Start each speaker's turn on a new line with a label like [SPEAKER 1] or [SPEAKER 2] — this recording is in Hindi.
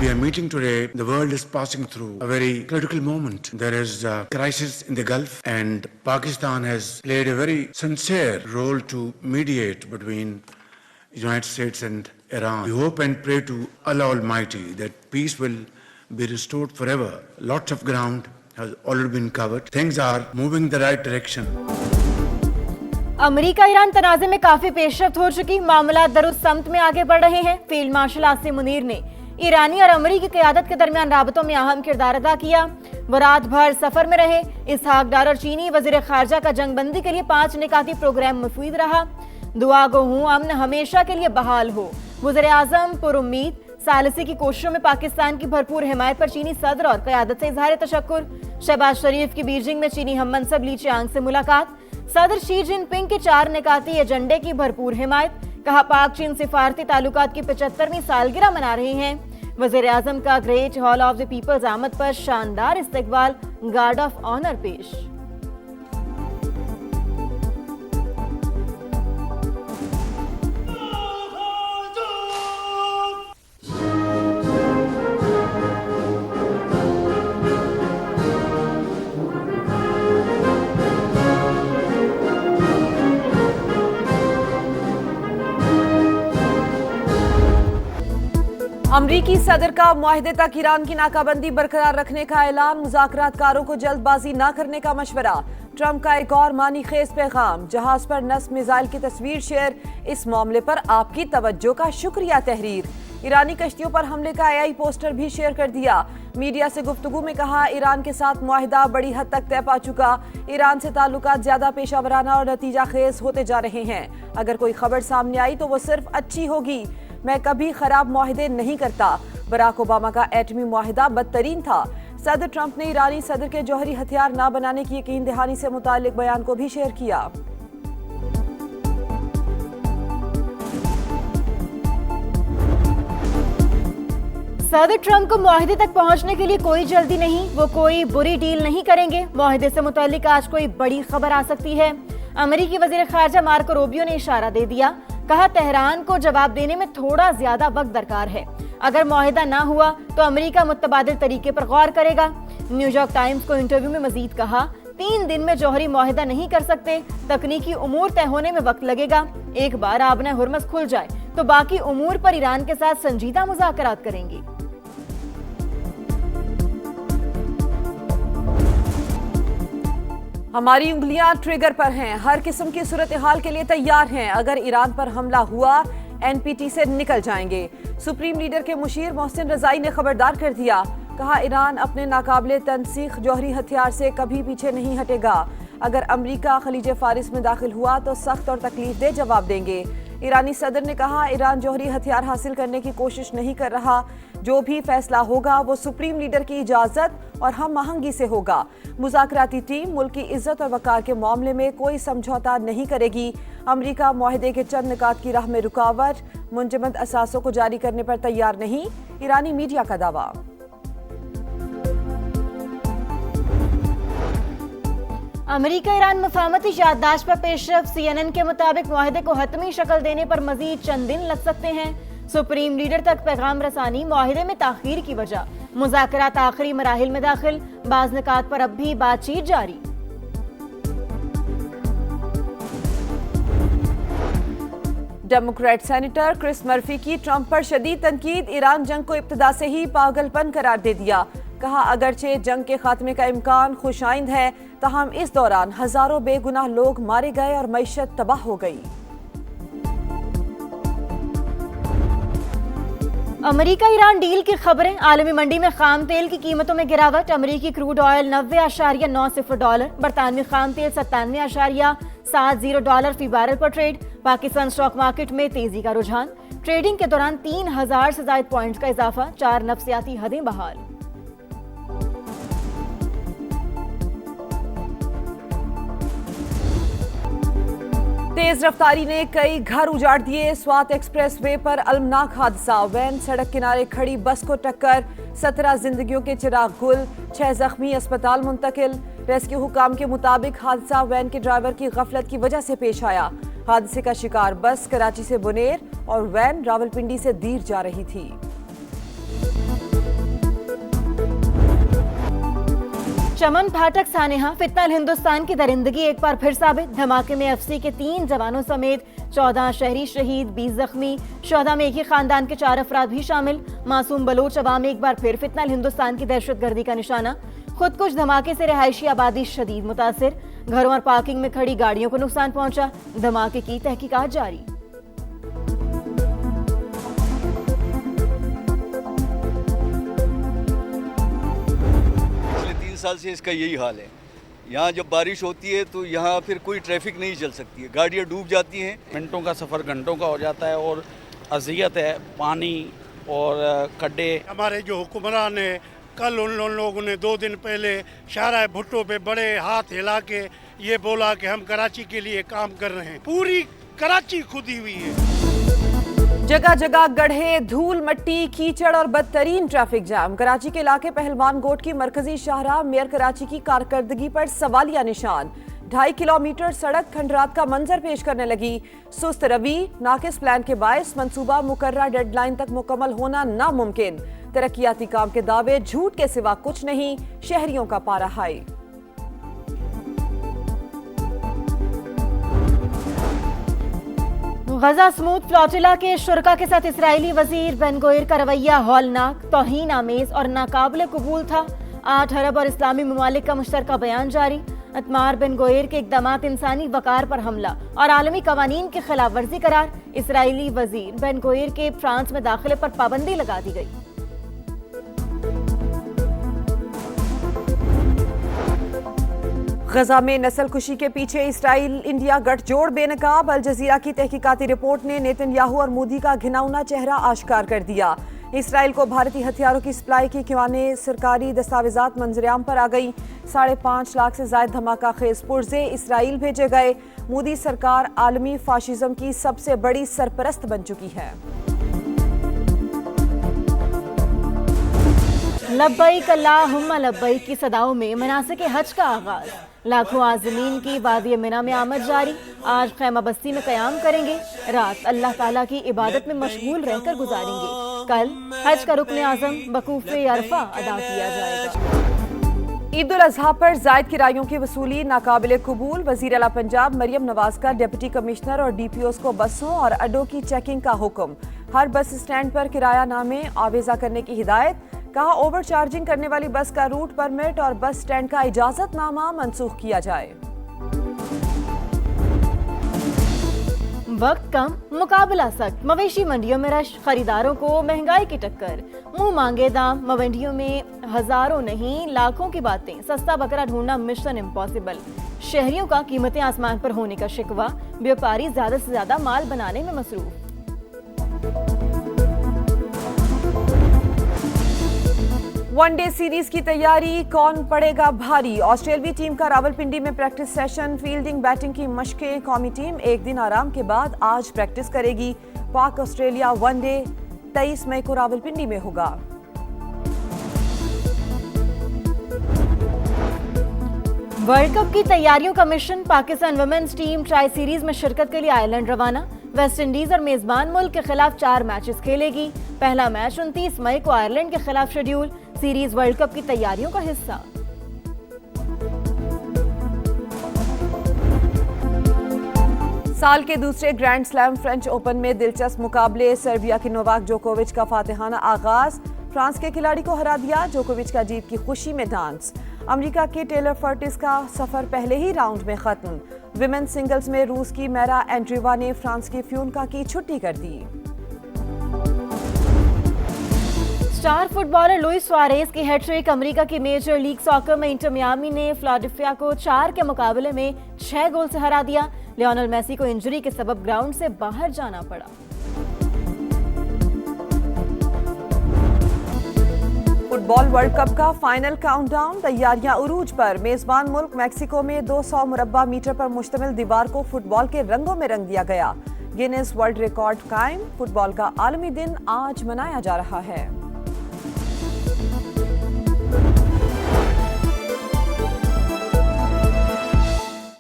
[SPEAKER 1] we are meeting today, the world is passing through a very critical moment. There is a crisis in the Gulf, and Pakistan has played a very sincere role to mediate between the United States and Iran. We hope and pray to Allah Almighty that peace will be restored forever. Lots of ground has already been covered. Things are moving in the right direction.
[SPEAKER 2] America Iran तनाज़े में काफी पेशरफ्त हो चुकी, मामला दरुस्तमत में आगे बढ़ रहे हैं। फील्ड मार्शल आसिम मुनीर ने ईरानी और अमेरिकी क़यादत के दरमियान राबतों में अहम किरदार अदा किया। वो रात भर सफर में रहे। इसहाक डार और चीनी वजीर खारजा का जंगबंदी के लिए 5 निकाती प्रोग्राम मुफीद रहा। दुआ गो हूँ अमन हमेशा के लिए बहाल हो। वज़ीर आज़म पुरुम्मीद सालिसी की कोशिशों में पाकिस्तान की भरपूर हिमायत पर चीनी सदर और क़यादत से इजहार तशक्कुर। शहबाज शरीफ की बीजिंग में चीनी हम मनसब ली चियांग से मुलाकात। सदर शी जिनपिंग के 4 निकाती एजेंडे की भरपूर हिमायत। कहा पाक चीन सिफारती ताल्लुकात की 75वीं सालगिरह मना रहे हैं। वज़ीर आज़म का great hall of the people's आमद पर शानदार इस्तकबाल, गार्ड ऑफ ऑनर पेश।
[SPEAKER 3] अमरीकी सदर का मुआहदे तक ईरान की नाकाबंदी बरकरार रखने का ऐलान। मुज़ाकरातकारों को जल्दबाजी न करने का मशवरा। ट्रंप का एक और मानी खेज पैगाम। जहाज पर नस्ब मिसाइल की तस्वीर शेयर। इस मामले पर आपकी तवज्जो का शुक्रिया तहरीर। ईरानी कश्तियों पर हमले का AI पोस्टर भी शेयर कर दिया। मीडिया से गुफ्तगू में कहा ईरान के साथ मुआहदा बड़ी हद तक तय पा चुका। ईरान से ताल्लुकात ज्यादा पेशावराना और नतीजा खेज होते जा रहे हैं। अगर कोई खबर सामने आई तो वो सिर्फ अच्छी होगी। मैं कभी खराब मुआहदे नहीं करता। बराक ओबामा का एटमी मुआहदा बदतरीन था। सदर ट्रंप ने ईरानी सदर के जौहरी हथियार न बनाने की यकीन दहानी से मुताल्लिक बयान को भी शेयर किया।
[SPEAKER 2] सदर ट्रंप को मुआहदे तक पहुंचने के लिए कोई जल्दी नहीं। वो कोई बुरी डील नहीं करेंगे। मुआहदे से मुताल्लिक आज कोई बड़ी खबर आ सकती है। अमेरिकी वजीर खारजा मार्को रूबियो ने इशारा दे दिया। कहा तेहरान को जवाब देने में थोड़ा ज्यादा वक्त दरकार है। अगर मुआहिदा ना हुआ तो अमेरिका मुतबादिल तरीके पर गौर करेगा। न्यूयॉर्क टाइम्स को इंटरव्यू में मजीद कहा 3 दिन में जौहरी मुआहिदा नहीं कर सकते। तकनीकी उमूर तय होने में वक्त लगेगा। एक बार आबना हुर्मस खुल जाए तो बाकी उमूर पर ईरान के साथ संजीदा मुज़ाकरात करेंगी।
[SPEAKER 3] हमारी उंगलियां ट्रिगर पर हैं। हर किस्म की सूरत हाल के लिए तैयार हैं। अगर ईरान पर हमला हुआ NPT से निकल जाएंगे। सुप्रीम लीडर के मुशीर मोहसिन रजाई ने खबरदार कर दिया। कहा ईरान अपने नाकाबिले तनसीख जौहरी हथियार से कभी पीछे नहीं हटेगा। अगर अमेरिका खलीज फारिस में दाखिल हुआ तो सख्त और तकलीफदेह जवाब देंगे। ईरानी सदर ने कहा ईरान जौहरी हथियार हासिल करने की कोशिश नहीं कर रहा। जो भी फैसला होगा वो सुप्रीम लीडर की इजाजत और हम आहंगी से होगा। मुज़ाकराती टीम मुल्क की इज्जत और वकार के मामले में कोई समझौता नहीं करेगी। अमेरिका मुआहदे के चंद निकात की राह में रुकावट, मुंजमद असासों को जारी करने पर तैयार नहीं। ईरानी मीडिया का दावा।
[SPEAKER 2] अमेरिका ईरान मफाहमती याददाश्त पर पेशरफ। CNN के मुताबिक मुआहदे को हतमी शक्ल देने पर मजीद चंद दिन लग सकते हैं। सुप्रीम लीडर तक पैगाम रसानी। मुआहदे में ताखीर की वजह। मुज़ाकरात आखिरी मराहिल में दाखिल। बाज़ निकात पर अब भी बातचीत जारी।
[SPEAKER 3] डेमोक्रेट सेनेटर क्रिस मर्फी की ट्रंप पर शदीद तनकीद। ईरान जंग को इब्तिदा से ही पागलपन करार दे दिया। कहा अगरचे जंग के खात्मे का इम्कान खुशाइंद है, ताहम इस दौरान हजारों बेगुनाह लोग मारे गए और मईशत तबाह हो गई।
[SPEAKER 2] अमेरिका ईरान डील की खबरें। आलमी मंडी में खाम तेल की कीमतों में गिरावट। अमेरिकी क्रूड ऑयल $90.90। बरतानवी खाम तेल $97.70 फी बैरल पर ट्रेड। पाकिस्तान स्टॉक मार्केट में तेजी का रुझान। ट्रेडिंग के दौरान 3000 से ज्यादा पॉइंट्स का इजाफा। 4 नफ्सियाती हदें बहाल।
[SPEAKER 3] तेज रफ्तारी ने कई घर उजाड़ दिए। स्वात एक्सप्रेस वे पर अलमनाक हादसा। वैन सड़क किनारे खड़ी बस को टक्कर। 17 जिंदगियों के चिराग गुल। 6 जख्मी अस्पताल मुंतकिल। रेस्क्यू हुकाम के मुताबिक हादसा वैन के ड्राइवर की गफलत की वजह से पेश आया। हादसे का शिकार बस कराची से बुनेर और वैन रावलपिंडी से दीर जा रही थी।
[SPEAKER 2] चमन फाटक सानेहा फितनल हिंदुस्तान की दरिंदगी एक बार फिर साबित। धमाके में एफसी के 3 जवानों समेत 14 शहरी शहीद, 20 जख्मी। शोहदा में एक ही खानदान के 4 अफराद भी शामिल। मासूम बलोच अवाम एक बार फिर फितनल हिंदुस्तान की दहशतगर्दी का निशाना। खुदकुश धमाके से रिहायशी आबादी शदीद मुतासिर। घरों और पार्किंग में खड़ी गाड़ियों को नुकसान पहुंचा। धमाके की तहकीकात जारी।
[SPEAKER 4] साल से इसका यही हाल है। यहाँ जब बारिश होती है तो यहाँ फिर कोई ट्रैफिक नहीं चल सकती है, गाड़ियाँ डूब जाती हैं।
[SPEAKER 5] मिनटों का सफ़र घंटों का हो जाता है और अज़ियत है, पानी और खड्डे।
[SPEAKER 6] हमारे जो हुक्मरान है, कल उन लोगों ने 2 दिन पहले शाहराह भुट्टो पे बड़े हाथ हिला के ये बोला कि हम कराची के लिए काम कर रहे हैं। पूरी कराची खुदी हुई है।
[SPEAKER 3] जगह जगह गड्ढे, धूल, मिट्टी, कीचड़ और बदतरीन ट्रैफिक जाम। कराची के इलाके पहलवान गोट की मरकजी शाहराह मेयर कराची की कारकर्दगी पर सवालिया निशान। 2.5 किलोमीटर सड़क खंडरात का मंजर पेश करने लगी। सुस्त रवि, नाकिस प्लान के बायस मंसूबा मुकर्रर डेडलाइन तक मुकम्मल होना नामुमकिन। तरक्याती काम के दावे झूठ के सिवा कुछ नहीं। शहरियों का पारा हाई।
[SPEAKER 2] गजा स्मूथ फ्लोटिला के शुरका के साथ इसराइली वजीर बेन गोयर का रवैया हौलनाक, तौहीन आमेज और नाकाबिले कबूल था। 8 अरब और इस्लामी ममालिक का मुश्तरका बयान जारी। अतमार बेन गोयर के इक़दामात इंसानी वकार पर हमला और आलमी कवानीन की खिलाफ वर्जी करार। इसराइली वजीर बेन गोयर के फ्रांस में दाखिले पर पाबंदी लगा दी गई।
[SPEAKER 3] गजा में नस्ल कुशी के पीछे इसराइल इंडिया गठजोड़ बेनकाब। अल जजीरा की तहकीकाती रिपोर्ट ने नेतन्याहू और मोदी का घिनौना चेहरा आश्कार कर दिया। इसराइल को भारतीय हथियारों की सप्लाई की किवाने सरकारी दस्तावेजात मंजरेआम पर आ गई। 5.5 लाख से ज्यादा धमाका खेज पुर्जे इसराइल भेजे गए। मोदी सरकार आलमी फाशिज्म की सबसे बड़ी सरपरस्त बन चुकी है।
[SPEAKER 2] लब्बैक अल्लाहुम्मा लब्बैक की सदाओं में मनासिक हज का आगाज। लाखों आज़मीन की वादी मिना में आमद जारी। आज खैमा बस्ती में क़याम करेंगे। रात अल्लाह ताला की इबादत में मशगूल रहकर गुजारेंगे। कल हज का रुकन आज़म बकूफ़े अरफा अदा किया जाएगा।
[SPEAKER 3] ईद उल अजहा पर जायद किरायों की वसूली नाकाबिले कबूल। वज़ीर आला पंजाब मरियम नवाज का डिप्टी कमिश्नर और DPOs को बसों और अड्डों की चेकिंग का हुक्म। हर बस स्टैंड पर किराया नामे आवेजा करने की हिदायत। कहा ओवर चार्जिंग करने वाली बस का रूट परमिट और बस स्टैंड का इजाजतनामा मनसूख किया जाए।
[SPEAKER 2] वक्त कम, मुकाबला सख्त। मवेशी मंडियों में रश, खरीदारों को महंगाई की टक्कर। मुंह मांगे दाम, मंडियों में हजारों नहीं लाखों की बातें। सस्ता बकरा ढूंढना मिशन इम्पॉसिबल। शहरियों का कीमतें आसमान पर होने का शिकवा। व्यापारी ज्यादा से ज्यादा माल बनाने में मसरूफ।
[SPEAKER 3] वनडे सीरीज की तैयारी, कौन पड़ेगा भारी। ऑस्ट्रेलियाई टीम का रावलपिंडी में प्रैक्टिस सेशन। फील्डिंग बैटिंग की मशकें। कौमी टीम एक दिन आराम के बाद आज प्रैक्टिस करेगी। पाक ऑस्ट्रेलिया वनडे 23 मई को रावलपिंडी में होगा।
[SPEAKER 2] वर्ल्ड कप की तैयारियों का मिशन। Pakistan women's team tri series में शिरकत के लिए आयरलैंड रवाना। वेस्ट इंडीज और मेजबान मुल्क के खिलाफ 4 मैचेस खेलेगी। पहला मैच 29 मई को आयरलैंड के खिलाफ शेड्यूल। सीरीज वर्ल्ड कप की तैयारियों का हिस्सा।
[SPEAKER 3] साल के दूसरे ग्रैंड स्लैम फ्रेंच ओपन में दिलचस्प मुकाबले। सर्बिया के नोवाक जोकोविच का फातिहाना आगाज। फ्रांस के खिलाड़ी को हरा दिया। जोकोविच का जीत की खुशी में डांस। अमेरिका के टेलर फर्टिस का सफर पहले ही राउंड में खत्म। विमेन सिंगल्स में रूस की मैरा एंड्रीवा ने फ्रांस की फ्यूनका की छुट्टी कर दी।
[SPEAKER 2] स्टार फुटबॉलर लुइस सुआरेज की हैट्रिक। अमेरिका की मेजर लीग सॉकर में इंटर मियामी ने फिलाडेल्फिया को 4 के मुकाबले में 6 गोल से हरा दिया। लियोनेल मेसी को इंजरी के सबब ग्राउंड से बाहर जाना पड़ा।
[SPEAKER 3] फुटबॉल वर्ल्ड कप का फाइनल काउंटडाउन। तैयारियां उरूज पर। मेजबान मुल्क मैक्सिको में 200 मुरब्बा मीटर पर मुश्तमिल दीवार को फुटबॉल के रंगों में रंग दिया गया। गिनेस वर्ल्ड रिकॉर्ड कायम। फुटबॉल का आलमी दिन आज मनाया जा रहा है।